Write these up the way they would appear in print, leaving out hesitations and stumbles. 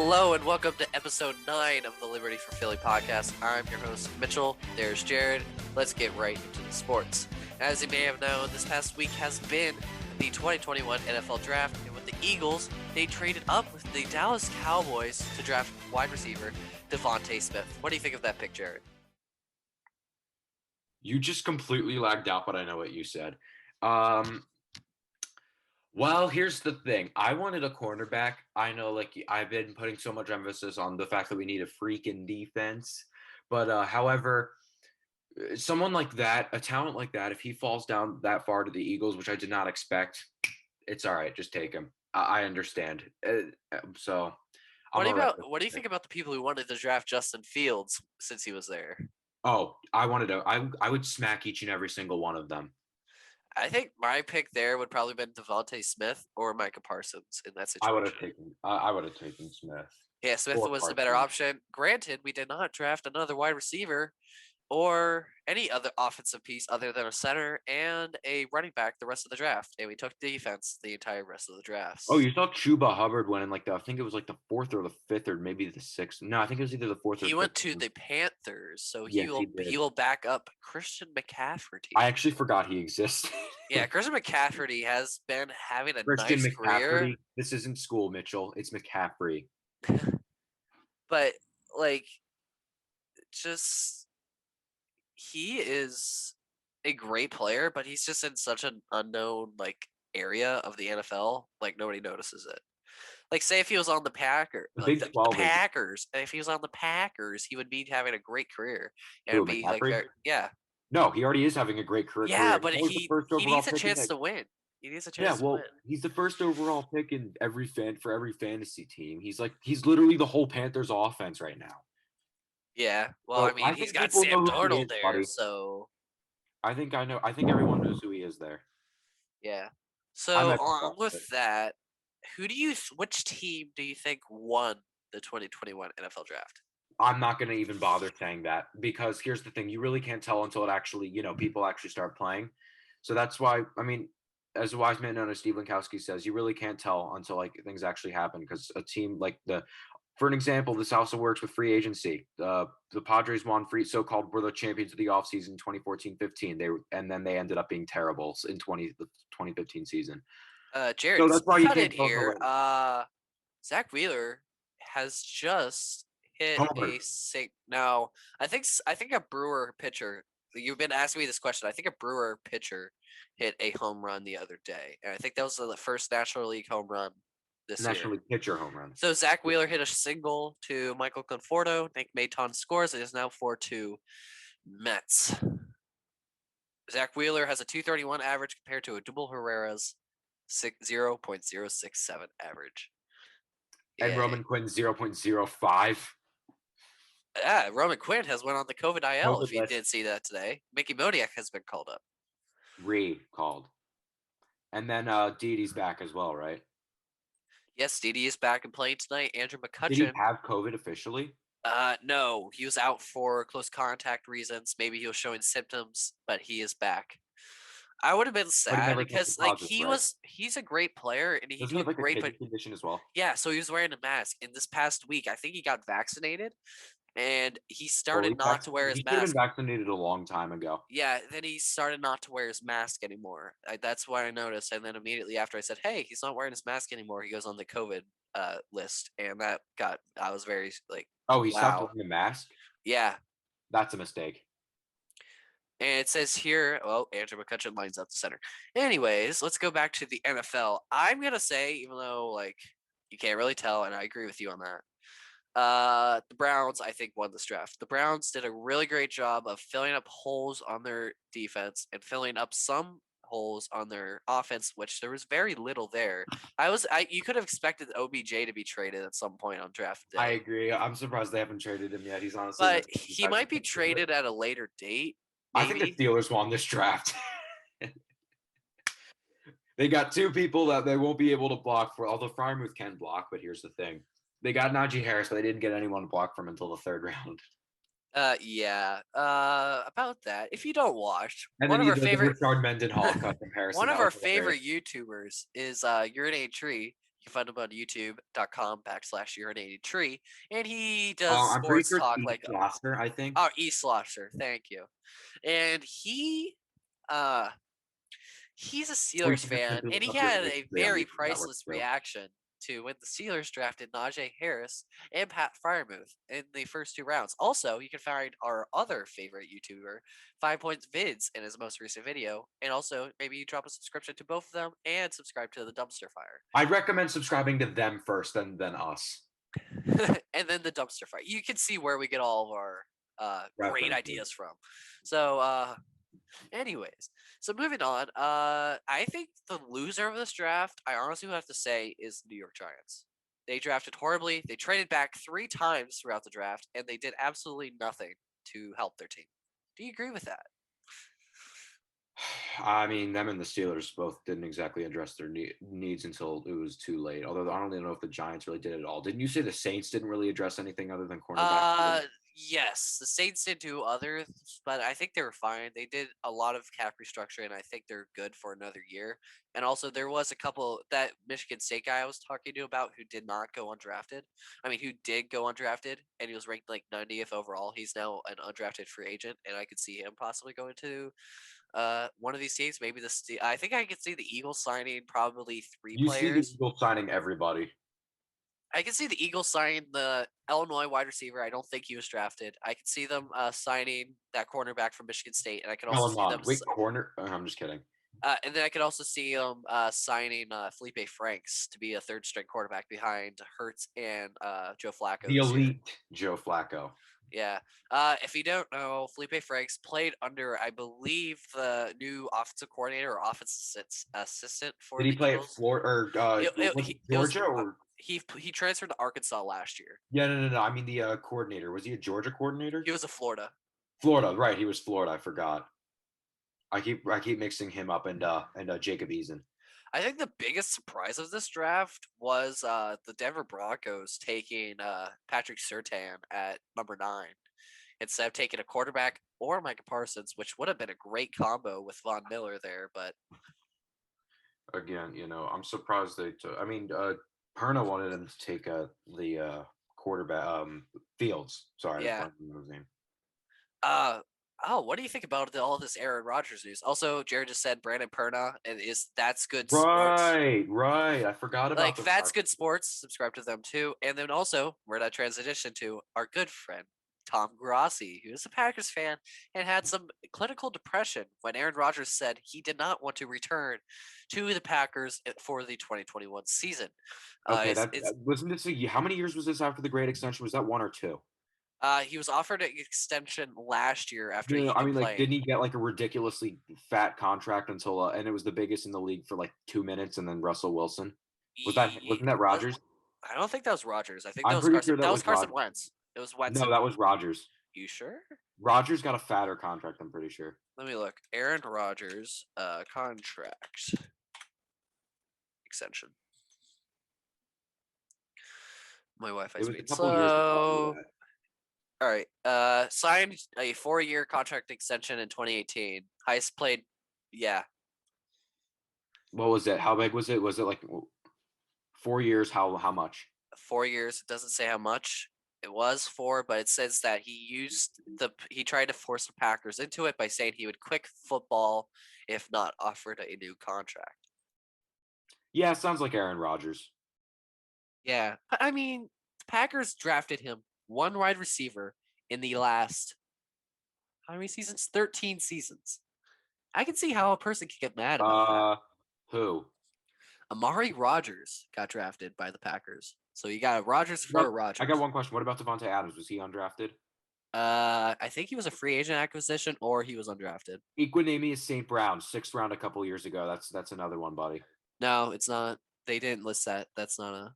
Hello and welcome to episode 9 of the Liberty for Philly podcast. I'm your host, Mitchell. There's Jared. Let's get right into the sports. As you may have known, this past week has been the 2021 NFL Draft, and with the Eagles, they traded up with the Dallas Cowboys to draft wide receiver DeVonta Smith. What do you think of that pick, Jared? You just completely lagged out, but I know what you said. Well, here's the thing. I wanted a cornerback. I know, I've been putting so much emphasis on the fact that we need a freaking defense. But, however, someone like that, a talent like that, if he falls down that far to the Eagles, which I did not expect, it's all right. Just take him. I understand. What do you think about the people who wanted to draft Justin Fields since he was there? Oh, I would smack each and every single one of them. I think my pick there would probably been DeVonta Smith or Micah Parsons in that situation. I would have taken Smith. Yeah, Smith was the better option. Granted, we did not draft another wide receiver or any other offensive piece other than a center and a running back the rest of the draft. And we took defense the entire rest of the draft. Oh, you saw Chuba Hubbard went in I think it was the 4th or the 5th or maybe the 6th. No, I think it was either the 4th or 5th. He went to the Panthers, so he will back up Christian McCaffrey. I actually forgot he existed. Yeah, Christian McCaffrey has been having a nice career. This isn't school, Mitchell. It's McCaffrey. But he is a great player, but he's just in such an unknown area of the NFL. Nobody notices it. Say if he was on the Packers, the Packers. If he was on the Packers, he would be having a great career. And it'd be yeah. No, he already is having a great career. Yeah, but he needs a chance to win. He needs a chance to win. He's the first overall pick in every fantasy team. He's literally the whole Panthers offense right now. Yeah, well, he's got Sam Darnold there, buddy. So I think everyone knows who he is there. Yeah. So with that, which team do you think won the 2021 NFL Draft? I'm not going to even bother saying that because here's the thing: you really can't tell until it actually, people actually start playing. So that's why, as a wise man known as Steve Lankowski says, you really can't tell until things actually happen because a team for an example, this also works with free agency. The Padres were the champions of the offseason 2014-15. And then they ended up being terrible in the 2015 season. Jared, so that's why you can't here. Zach Wheeler has just hit No, I think a Brewer pitcher. You've been asking me this question. I think a Brewer pitcher hit a home run the other day, and I think that was the first National League home run. National League pitcher home run. So Zach Wheeler hit a single to Michael Conforto. Nick Maton scores. It is now 4-2 Mets. Zach Wheeler has a 231 average compared to Odubel Herrera's 0.067 average. And Roman Quinn 0.05. Yeah, Roman Quinn has went on the COVID IL. If you did see that today, Mickey Modiak has been called up. Recalled. And then Didi's back as well, right? Yes, Didi is back and playing tonight. Andrew McCutchen. Did he have COVID officially? No, he was out for close contact reasons. Maybe he was showing symptoms, but he is back. I would have been sad because he's a great player and he did great condition as well. Yeah, so he was wearing a mask. In this past week, I think he got vaccinated and he started not to wear his mask. He been vaccinated a long time ago. Yeah, then he started not to wear his mask anymore. That's what I noticed. And then immediately after I said, hey, he's not wearing his mask anymore, he goes on the COVID list. And I was very oh, he stopped wearing the mask? Yeah. That's a mistake. And it says here, Andrew McCutchen lines up the center. Anyways, let's go back to the NFL. I'm going to say, even though you can't really tell, and I agree with you on that, the Browns, I think, won this draft. The Browns did a really great job of filling up holes on their defense and filling up some holes on their offense, which there was very little there. You could have expected OBJ to be traded at some point on draft day. I agree. I'm surprised they haven't traded him yet. He's honestly, but he might be traded at a later date. Maybe. I think the Steelers won this draft. They got two people that they won't be able to block for, although Freiermuth can block, but here's the thing. They got Najee Harris, but they didn't get anyone to block for him until the third round. About that. If you don't watch, and one of our favorite Richard Mendenhall cut comparison. One of our favorite YouTubers is Urinate Tree. You can find him on youtube.com/urinating tree, and he does I'm pretty sports sure it's talk East like Gloucester, I think. oh, E Slosher, thank you. And uh he's a Or you Steelers can just fan, simply and look he up your had a history on very YouTube. That works priceless too. reaction to when the Steelers drafted Najee Harris and Pat Fryermuth in the first 2 rounds. Also, you can find our other favorite YouTuber, 5 Points Vids, in his most recent video, and also maybe you drop a subscription to both of them and subscribe to the Dumpster Fire, I'd recommend subscribing to them first, then us. and then the Dumpster Fire. You can see where we get all of our great References. ideas from. So anyways, so moving on. I think the loser of this draft, I honestly would have to say, is the New York Giants. They drafted horribly. They traded back 3 times throughout the draft, and they did absolutely nothing to help their team. Do you agree with that? I mean, them and the Steelers both didn't exactly address their needs until it was too late. Although I don't even know if the Giants really did it at all. Didn't you say the Saints didn't really address anything other than cornerback? Yes, the Saints did do others, but I think they were fine. They did a lot of cap restructuring, and I think they're good for another year. And also, there was a couple that Michigan State guy I was talking to about who did not go undrafted. I mean, who did go undrafted, and he was ranked like 90th overall. He's now an undrafted free agent, and I could see him possibly going to one of these teams. Maybe I think I could see the Eagles signing probably three You see the players. Eagles signing everybody. I can see the Eagles signing the Illinois wide receiver. I don't think he was drafted. I can see them signing that cornerback from Michigan State, and I can also see them. Wait, corner. I'm just kidding. And then I could also see them signing Felipe Franks to be a third string quarterback behind Hurts and Joe Flacco The this year. elite Joe Flacco. Yeah. If you don't know, Felipe Franks played under, I believe, the new offensive coordinator or offensive assistant for Did the he play at Eagles. Florida or was it Georgia or? He transferred to Arkansas last year. Yeah, no. I mean the coordinator. Was he a Georgia coordinator? He was a Florida. Florida, right? He was Florida. I forgot. I keep mixing him up and Jacob Eason. I think the biggest surprise of this draft was the Denver Broncos taking Patrick Surtain at number 9 instead of taking a quarterback or Micah Parsons, which would have been a great combo with Von Miller there. But again, I'm surprised they took. I mean, Perna wanted him to take the quarterback Fields. Sorry, yeah. that's his name. Oh, what do you think about all this Aaron Rodgers news? Also, Jared just said Brandon Perna, and that's good sports. Right. I forgot about that's good sports. Subscribe to them too. And then also, where that transition to our good friend Tom Grassi, who is a Packers fan and had some clinical depression when Aaron Rodgers said he did not want to return to the Packers for the 2021 season. Okay, wasn't this how many years was this after the great extension? Was that 1 or 2? He was offered an extension last year after he I mean, playing. didn't he get like a ridiculously fat contract until and it was the biggest in the league for like 2 minutes, and then Russell Wilson wasn't that Rodgers? I don't think that was Rodgers. I think I'm that was pretty Carson. sure That was Carson Rodgers. Wentz. It was Wentz. No, that was Rodgers. You sure? Rodgers got a fatter contract, I'm pretty sure. Let me look. Aaron Rodgers contract extension. My Wi-Fi's being slow. All right. Signed a 4-year contract extension in 2018. Heist played. Yeah. What was it? How big was it? Was it like 4 years? How much? 4 years. It doesn't say how much. It was 4, but it says that he tried to force the Packers into it by saying he would quit football if not offered a new contract. Yeah, sounds like Aaron Rodgers. Yeah. I mean, the Packers drafted him 1 wide receiver in the last, how many seasons? 13 seasons. I can see how a person could get mad about that. Who? Amari Rodgers got drafted by the Packers. So you got Rodgers for Rodgers. I got one question. What about Devontae Adams? Was he undrafted? I think he was a free agent acquisition or he was undrafted. Equanimeous St. Brown, 6th round a couple years ago. That's another one, buddy. No, it's not. They didn't list that. That's not a.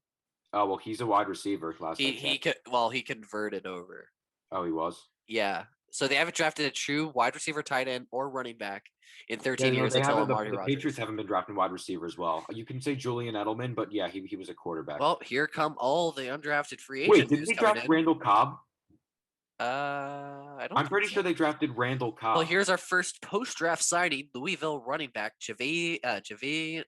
Oh well, he's a wide receiver. He converted over. Oh, he was. Yeah. So they haven't drafted a true wide receiver, tight end, or running back in 13 years until Amari Rodgers. The Patriots haven't been drafting wide receiver as well. You can say Julian Edelman, but yeah, he was a quarterback. Well, here come all the undrafted free agents. Wait, did they draft Randall Cobb? I don't. I'm pretty sure they drafted Randall Cobb. Well, here's our first post-draft signing: Louisville running back Javian.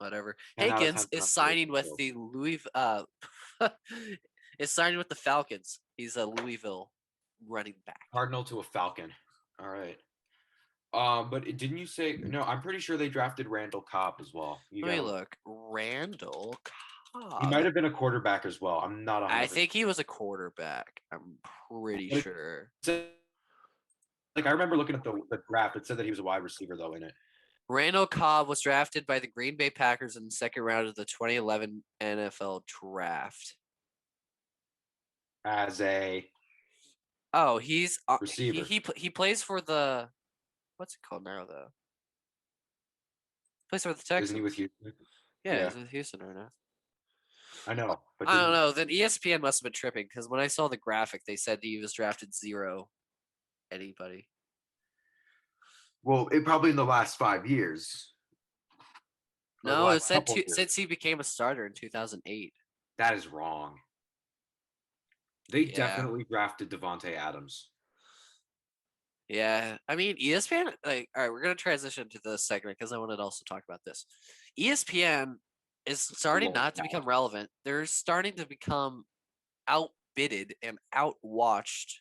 whatever. 10 out of Hankins 10 is pronunciation signing with skills. the Louis is signing with the Falcons. He's a Louisville running back. Cardinal to a Falcon. All right. But didn't you say no? I'm pretty sure they drafted Randall Cobb as well. You Let me got look. Randall he might Cobb. have been a quarterback as well. I'm not 100. I think he was a quarterback. I'm pretty But it sure. said- Like I remember looking at the draft. It said that he was a wide receiver though in it. Randall Cobb was drafted by the Green Bay Packers in the second round of the 2011 NFL Draft. As a Oh, he's receiver. he plays for the what's it called now though? Plays for the Texans. Isn't he with you? Yeah, he's with Houston right now. I know, but I don't know. Then ESPN must have been tripping because when I saw the graphic, they said he was drafted 0. Anybody? well, it probably in the last 5 years. Or the No, it last said couple years. since he became a starter in 2008. That is wrong. They Yeah. definitely drafted Devonte Adams. Yeah, I mean ESPN. Like, all right, we're gonna transition to this segment because I wanted to also talk about this. ESPN is starting Lord, not to become relevant. They're starting to become outbidded and outwatched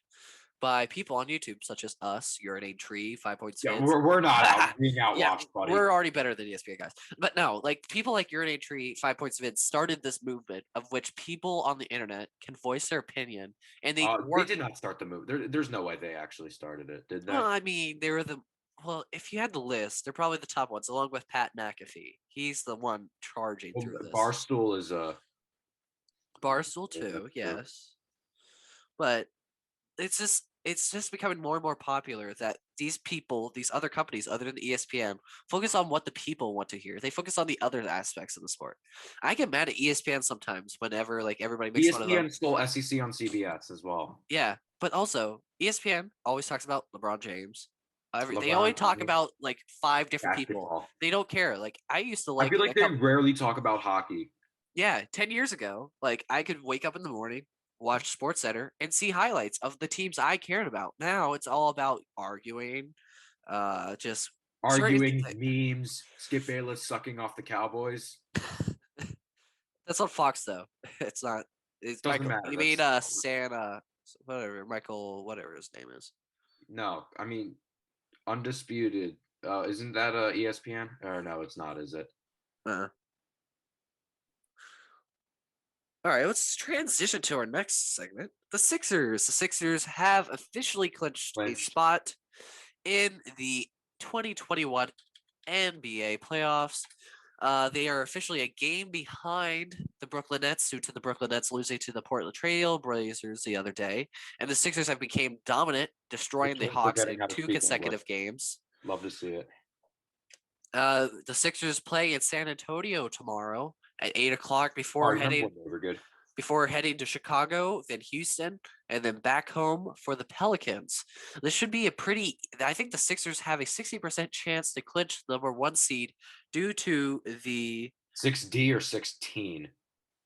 by people on YouTube, such as us, Urinate Tree, 5 Points Yeah, Vids. we're not out being Yeah, outwatched, buddy. we're already better than ESPN guys. But no, like people like Urinate Tree, 5 Points Vids started this movement of which people on the internet can voice their opinion, and they They did not start the move. There's no way they actually started it, did they? Well, I mean, they were the well. If you had the list, they're probably the top ones, along with Pat McAfee. He's the one charging Well, through this. Barstool is Barstool Yeah, too, that's true. yes. But it's just becoming more and more popular that these people, these other companies, other than ESPN, focus on what the people want to hear. They focus on the other aspects of the sport. I get mad at ESPN sometimes whenever like everybody makes fun of them. ESPN stole SEC on CBS as well. Yeah, but also ESPN always talks about LeBron James. They LeBron only talk James, about like 5 different people. basketball. They don't care. Like I used to I like feel a like they couple. rarely talk about hockey. Yeah, 10 years ago, like I could wake up in the morning, watch Sports Center, and see highlights of the teams I cared about. Now it's all about arguing, just Arguing, memes, Skip Bayless sucking off the Cowboys. That's on Fox though. It's not. It's Doesn't Michael. matter. You That's mean Santa, whatever Michael, whatever his name is. No, I mean Undisputed. Isn't that ESPN? Or no, it's not, is it? Uh-uh. All right, let's transition to our next segment. The Sixers. The Sixers have officially clinched a spot in the 2021 NBA playoffs. They are officially a game behind the Brooklyn Nets due to the Brooklyn Nets losing to the Portland Trail Blazers the other day. And the Sixers have become dominant, destroying the Hawks in 2 consecutive games. Love to see it. The Sixers play in San Antonio tomorrow at 8 o'clock before heading to Chicago, then Houston, and then back home for the Pelicans. This should be I think the Sixers have a 60% chance to clinch the number 1 seed due to the 6D or 16.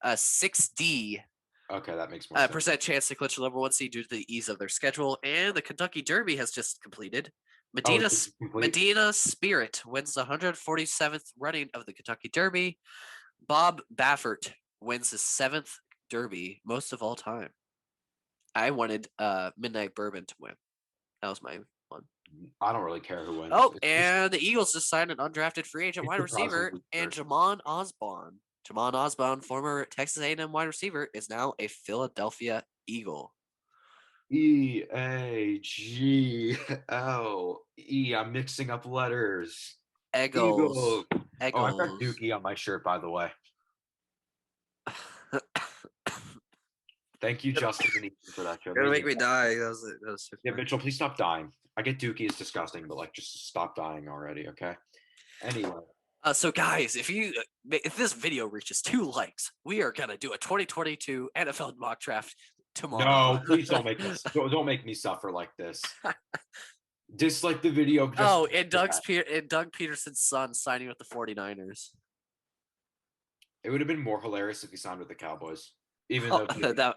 6D. Okay, that makes more sense. Percent chance to clinch the number 1 seed due to the ease of their schedule, and the Kentucky Derby has just completed. Medina Spirit wins the 147th running of the Kentucky Derby. Bob Baffert wins his 7th Derby, most of all time. I wanted Midnight Bourbon to win. That was my one. I don't really care who wins. Oh, and the Eagles just signed an undrafted free agent wide receiver, and Jamon Osborne. Jamon Osborne, former Texas A&M wide receiver, is now a Philadelphia Eagle. EAGLE. I'm mixing up letters. Eagles. Oh, I've got Dookie on my shirt, by the way. Thank you, Justin, for that joke. You're gonna make me die. That was yeah, Mitchell, please stop dying. I get Dookie is disgusting, but like, just stop dying already, okay? Anyway. So guys, if this video reaches 2 likes, we are gonna do a 2022 NFL mock draft tomorrow. No, please don't make me suffer like this. Dislike the video. And Doug Peterson's son signing with the 49ers. It would have been more hilarious if he signed with the Cowboys. Even though that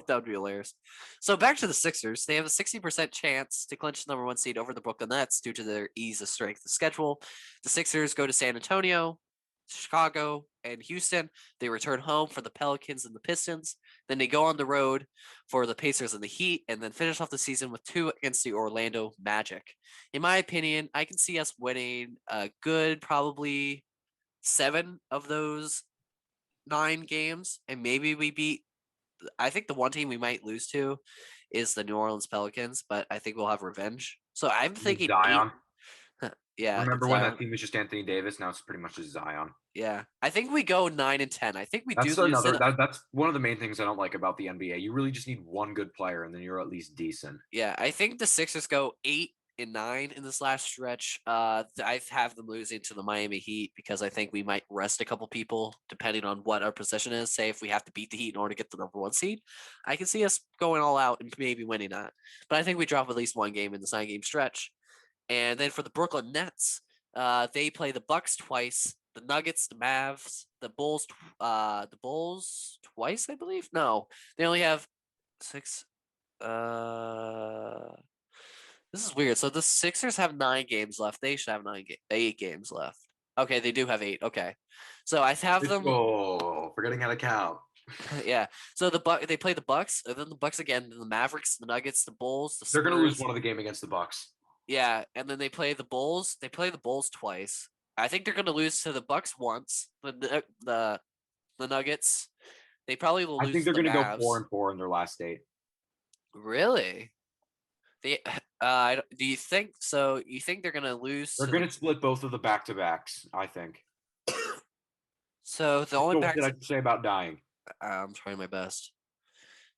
would be hilarious. So back to the Sixers. They have a 60% chance to clinch the number 1 seed over the Brooklyn Nets due to their ease of strength of schedule. The Sixers go to San Antonio. Chicago and Houston. They return home for the Pelicans and the Pistons. Then they go on the road for the Pacers and the Heat, and then finish off the season with 2 against the Orlando Magic. In my opinion, I can see us winning a good probably 7 of those 9 games, and maybe we beat. I think the one team we might lose to is the New Orleans Pelicans, but I think we'll have revenge. So I'm With thinking 8. Zion. Yeah, Remember when that Zion. team was just Anthony Davis? Now it's pretty much just Zion. Yeah, I think we go 9 and 10. I think we do That's lose another to. that's one of the main things I don't like about the NBA. You really just need one good player and then you're at least decent. Yeah, I think the Sixers go 8 and 9 in this last stretch. I have them losing to the Miami Heat because I think we might rest a couple people depending on what our position is. Say if we have to beat the Heat in order to get the #1 seed, I can see us going all out and maybe winning that. But I think we drop at least one game in this 9-game stretch. And then for the Brooklyn Nets, they play the Bucks twice, the Nuggets, the Mavs, the Bulls twice, I believe. No, they only have 6. Uh, this is weird. So the Sixers have 9 games left. They should have 8 games left. Okay, they do have 8. Okay, so I have them. Oh, forgetting how to count. Yeah. So they play the Bucks, and then the Bucks again, the Mavericks, the Nuggets, the Bulls, the They're gonna lose Spurs. one of the game against the Bucks. Yeah, and then they play the Bulls. They play the Bulls twice. I think they're gonna lose to the Bucks once. The Nuggets. They probably will I lose think to they're the gonna go Mavs. 4-4 in their last 8. Really? They do you think so? You think they're gonna lose They're to gonna split both of the back-to-backs, I think. so the only So back what did I say about dying? I'm trying my best.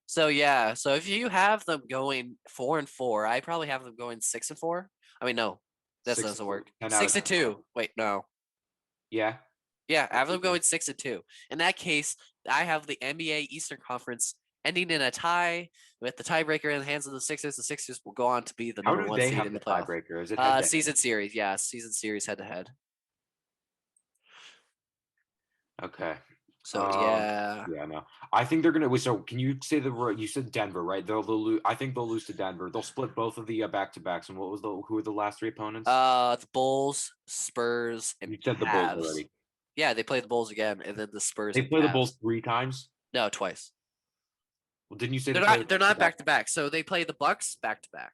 So yeah, so if you have them going 4-4, I probably have them going 6-4. I mean, no, that 6 doesn't work. 10 out of 6-2. Wait, no. Yeah. Yeah, I have them going 6-2. In that case, I have the NBA Eastern Conference ending in a tie with the tiebreaker in the hands of the Sixers. The Sixers will go on to be the How number do 1 they seed have in the the playoff. tiebreaker? Is it head to Season series, yeah, season series head to head. Okay. So yeah, Yeah, no. I think they're gonna. So, can you say you said Denver, right? They'll lose. I think they'll lose to Denver. They'll split both of the back-to-backs. And who were the last 3 opponents? the Bulls, Spurs, and You said the Bulls Cavs. already. Yeah, they play the Bulls again, and then the Spurs They and play the Cavs. Bulls 3 times. No, twice. Well, didn't you say They're they play not. They're not back? back to back. So they play the Bucks back to back.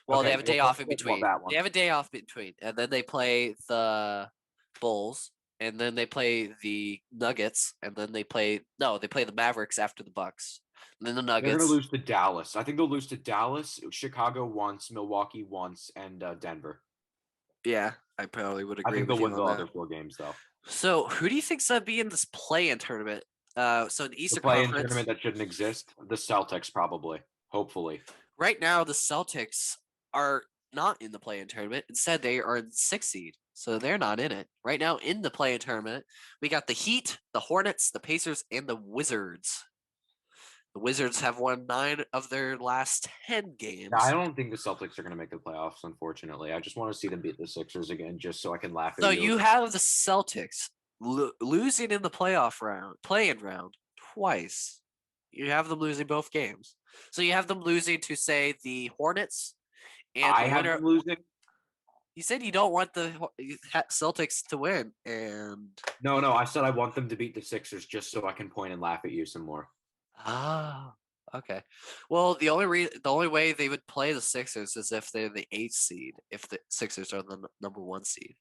Well, they Okay, have a well, day let's off in talk about between. that one. They have a day off between, and then they play the Bulls, and then they play the Nuggets, and then they play the Mavericks after the Bucks, and then the They're gonna Nuggets. lose to Dallas. I think they'll lose to Dallas, Chicago once, Milwaukee once, and Denver. Yeah, I probably would I agree think they'll with you win on the that. other 4 games though. So who do you think's gonna be in this play-in tournament? So in the The Eastern play-in Conference, tournament that shouldn't exist. The Celtics probably, hopefully. right now the Celtics are not in the play-in tournament. Instead, they are in 6th seed, so they're not in it right now. In the play-in tournament, we got the Heat, the Hornets, the Pacers, and the Wizards. The Wizards have won 9 of their last 10 games. I don't think the Celtics are going to make the playoffs, unfortunately. I just want to see them beat the Sixers again, just so I can laugh at So you. you have the Celtics losing in the play-in round twice. You have them losing both games. So you have them losing to say the Hornets and I the have winner. them losing. You said you don't want the Celtics to win, and No, I said I want them to beat the Sixers just so I can point and laugh at you some more. okay. Well, the only way they would play the Sixers is if they're the 8th seed. If the Sixers are the number 1 seed.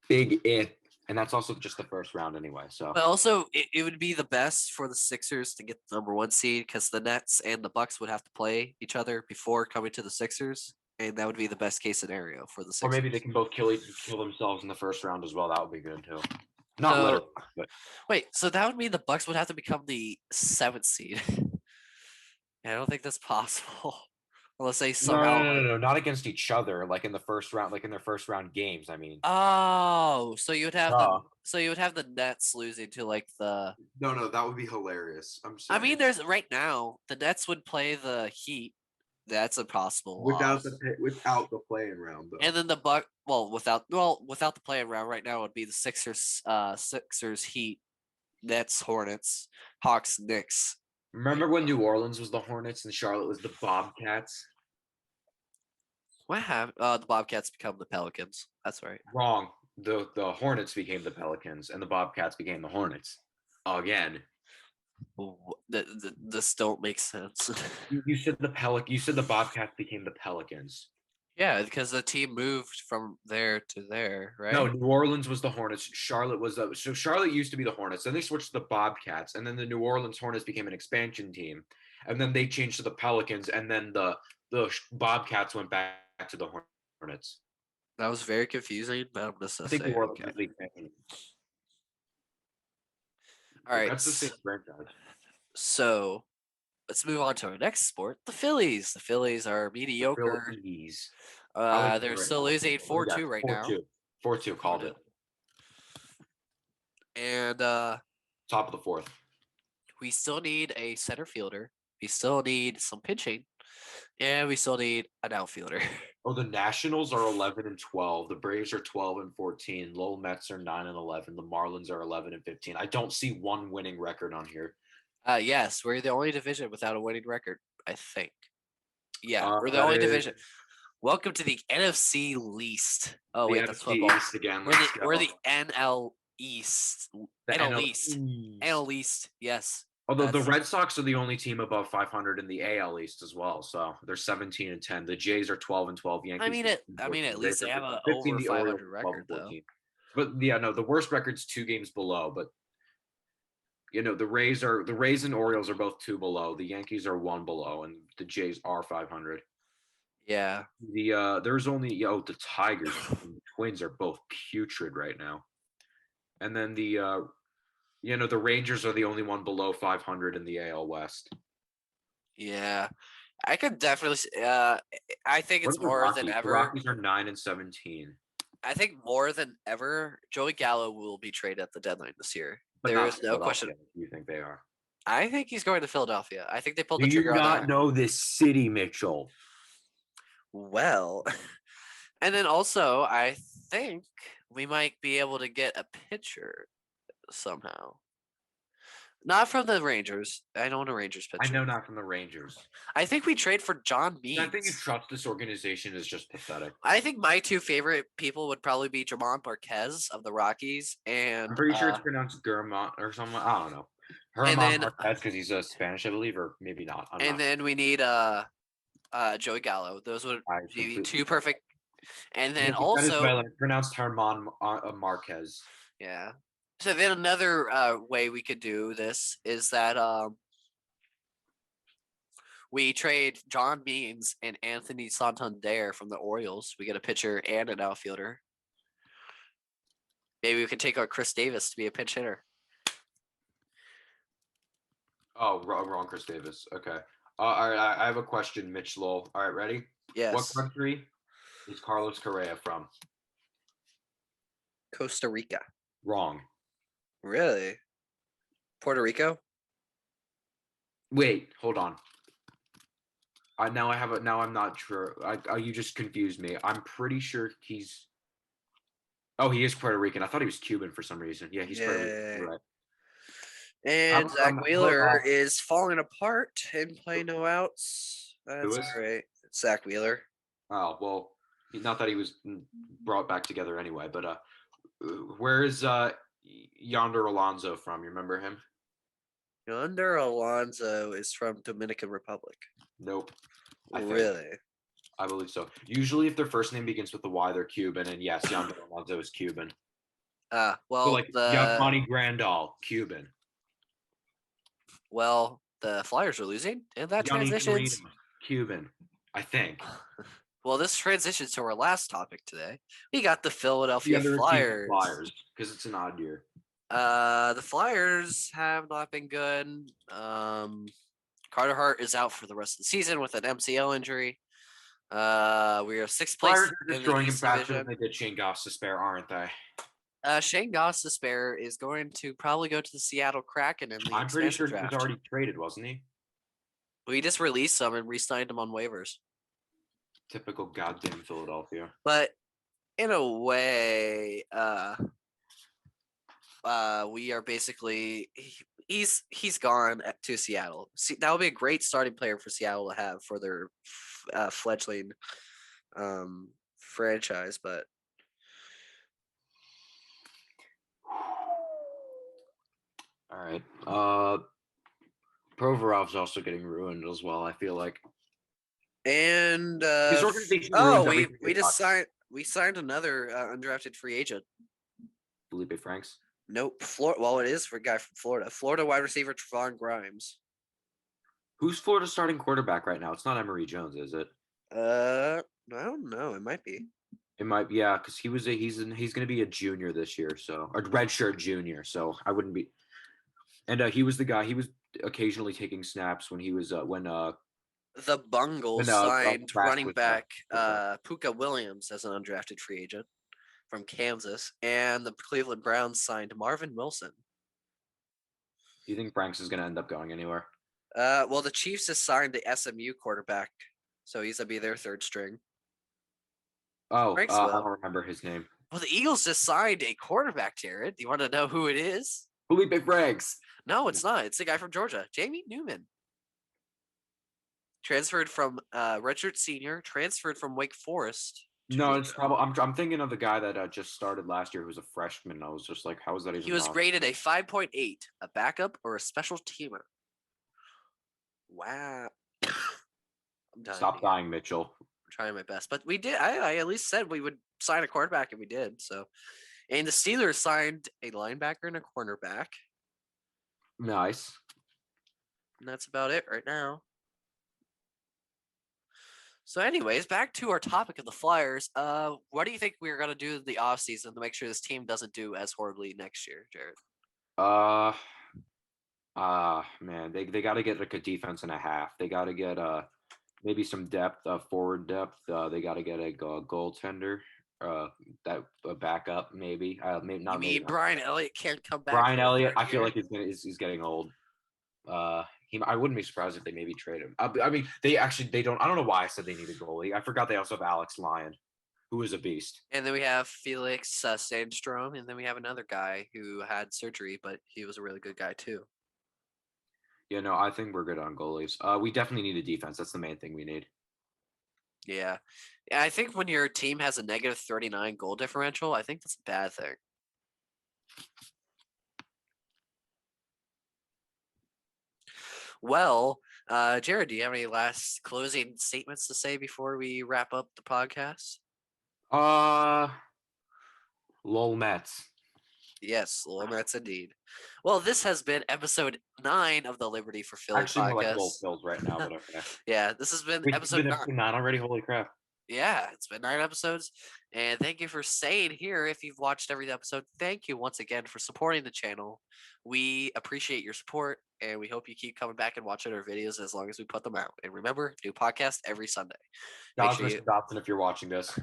Big if, and that's also just the first round anyway. So, But also, it would be the best for the Sixers to get the number 1 seed because the Nets and the Bucks would have to play each other before coming to the Sixers, and that would be the best case scenario for the Sixers. or maybe they can both kill themselves in the first round as well. That would be good too. Not So- literally, but Wait, so that would mean the Bucks would have to become the 7th seed. I don't think that's possible. Unless they somehow. no, not against each other. Like in the first round, like in their first round games. I mean, Oh, so you would have Duh. the Nets losing to like the. No, that would be hilarious. I'm I saying. mean, there's right now the Nets would play the Heat. That's impossible. without the playing round though. And then without the play-in round right now would be the Sixers, Heat, Nets, Hornets, Hawks, Knicks. remember when New Orleans was the Hornets and Charlotte was the Bobcats? What happened? The Bobcats become the Pelicans. That's right. Wrong. the Hornets became the Pelicans, and the Bobcats became the Hornets again. This don't make sense. You said you said the Bobcats became the Pelicans. Yeah, because the team moved from there to there, No, right? New Orleans was the Hornets. Charlotte was so Charlotte used to be the Hornets. Then they switched to the Bobcats, and then the New Orleans Hornets became an expansion team, and then they changed to the Pelicans, and then the Bobcats went back to the Hornets. That was very confusing, but I'm just I gonna think say New Orleans okay. is the expansion. All right, That's the same franchise. so let's move on to our next sport, the Phillies. The Phillies are The mediocre. Phillies. I like them They're right still now. losing 4-2 right now. 4-2. 4-2 called it. And Top of the fourth. we still need a center fielder. We still need some pitching, and we still need an outfielder. Oh, the Nationals are 11-12. The Braves are 12-14. Lowell Mets are 9-11. The Marlins are 11-15. I don't see one winning record on here. Yes, we're the only division without a winning record, I think. Yeah, we're the That only is division. Welcome to the NFC Least. Oh the wait, that's NFC football. East again. We're the NL East. The NL NL East. East. NL East. Yes. Although the that's- Red Sox are the only team above 500 in the AL East as well, so they're 17-10. The Jays are 12-12. Yankees. I mean, at least they have a over 500 record though. But yeah, no, the worst record's 2 games below. But the Rays and Orioles are both 2 below. The Yankees are 1 below, and the Jays are 500. Yeah. There's only the Tigers and the Twins are both putrid right now, and then the Rangers are the only one below 500 in the AL West. Yeah. I could definitely. I think it's more than ever. The Rockies are 9-17. I think more than ever, Joey Gallo will be traded at the deadline this year. But There not is no question. Philadelphia. You think they are? I think he's going to Philadelphia. I think they pulled Do the you trigger on not that. know this city, Mitchell? Well, and then also, I think we might be able to get a pitcher somehow. Not from the Rangers. I don't want a Rangers pitcher. I know not from the Rangers. I think we trade for John Means. I think you trust this organization is just pathetic. I think my two favorite people would probably be Germán Marquez of the Rockies and I'm pretty sure it's pronounced Germont or something. I don't know. Herman Marquez because he's a Spanish, I believe, or maybe not. Then we need Joey Gallo. Those would be two perfect. And then also pronounced Herman Marquez. Yeah. So then another way we could do this is that we trade John Means and Anthony Santander from the Orioles. We get a pitcher and an outfielder. Maybe we could take our Chris Davis to be a pinch hitter. Oh, wrong, Chris Davis. Okay. All right. I have a question, Mitch Lowell. All right, ready? Yes. What country is Carlos Correa from? Costa Rica. Wrong. Really? Puerto Rico? Wait, hold on. Now I'm not sure. You just confused me. I'm pretty sure he's. Oh, he is Puerto Rican. I thought he was Cuban for some reason. Yeah, he's Puerto Rican. Right. And Zach Wheeler is falling apart and playing no outs. That's great. Zach Wheeler. Oh well, not that he was brought back together anyway. But where is Yonder Alonso from? You remember him? Yonder Alonso is from Dominican Republic. Nope. Really? I believe so. Usually, if their first name begins with a Y, they're Cuban, and yes, Yonder Alonso is Cuban. Well, so like Yasmani Grandal, Cuban. Well, the Flyers are losing, and that transitions. Cuban, I think. Well, this transitions to our last topic today. We got the Philadelphia Flyers. Because it's an odd year. The Flyers have not been good. Carter Hart is out for the rest of the season with an MCL injury. We are sixth place. Flyers are destroying him faster than they did Shane Gostisbehere, aren't they? Shane Gostisbehere is going to probably go to the Seattle Kraken in the I'm pretty sure draft. he was already traded, wasn't he? We just released him and re-signed him on waivers. Typical goddamn Philadelphia. But in a way, we are basically he's gone to Seattle. That would be a great starting player for Seattle to have for their fledgling franchise, but All right. Provorov's also getting ruined as well. I feel like And his organization ruins everything we they just touch. signed another undrafted free agent. Felipe Franks. Nope, Florida. Well, it is for a guy from Florida. Florida wide receiver Trevon Grimes. Who's Florida's starting quarterback right now? It's not Emory Jones, is it? I don't know. It might be. It might, yeah, because he's going to be a junior this year, so a redshirt junior. So I wouldn't be. And he was the guy. He was occasionally taking snaps when he was The Bungles signed Trask running was back quarterback. Puka Williams as an undrafted free agent from Kansas, and the Cleveland Browns signed Marvin Wilson. Do you think Franks is going to end up going anywhere? Well, the Chiefs just signed the SMU quarterback, so he's gonna be their third string. Oh, Franks I will. don't remember his name. Well, the Eagles just signed a quarterback, Jared. Do you want to know who it is? Felipe Franks. No, it's not. It's the guy from Georgia, Jamie Newman. Transferred from redshirt senior, transferred from Wake Forest. No, it's probably I'm thinking of the guy that just started last year who was a freshman. I was just like, how is that even? He was rated a 5.8, a backup or a special teamer. Wow. I'm dying. Stop dying, Mitchell. I'm trying my best, but we did. I at least said we would sign a quarterback, and we did. So, and the Steelers signed a linebacker and a cornerback, Nice. and that's about it right now. So, anyways, back to our topic of the Flyers. What do you think we're gonna do in the off season to make sure this team doesn't do as horribly next year, Jared? Man, they got to get like a defense and a half. They got to get maybe some depth, forward depth. They got to get a goaltender, that a backup maybe. Maybe not. You Maybe mean not. Brian Elliott can't come back? Brian for a Elliott. third I feel year? like he's getting old. I wouldn't be surprised if they maybe trade him. I mean, they don't. I don't know why I said they need a goalie. I forgot they also have Alex Lyon, who is a beast. And then we have Felix Sandstrom, and then we have another guy who had surgery, but he was a really good guy too. Yeah, no, I think we're good on goalies. We definitely need a defense. That's the main thing we need. Yeah. Yeah, I think when your team has a negative 39 goal differential, I think that's a bad thing. Well, Jared, do you have any last closing statements to say before we wrap up the podcast? Lol Mets. Yes, Lowell Mets indeed. Well, this has been episode 9 of the Liberty for Philly Actually, more like Lol podcast. Phils right now, but okay. Yeah, this has been Wait, it's episode been 9. episode 9 already. Holy crap! Yeah, it's been 9 episodes. And thank you for staying here. If you've watched every episode, thank you once again for supporting the channel. We appreciate your support, and we hope you keep coming back and watching our videos as long as we put them out. And remember, new podcast every Sunday. Make God's sure Mr. you Dobson, if you're watching this.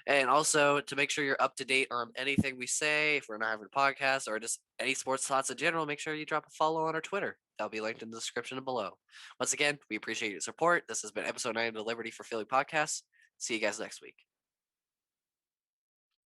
and also to make sure you're up to date on anything we say, if we're not having a podcast or just any sports thoughts in general, make sure you drop a follow on our Twitter. That'll be linked in the description below. Once again, we appreciate your support. This has been episode 9 of the Liberty for Philly podcast. See you guys next week.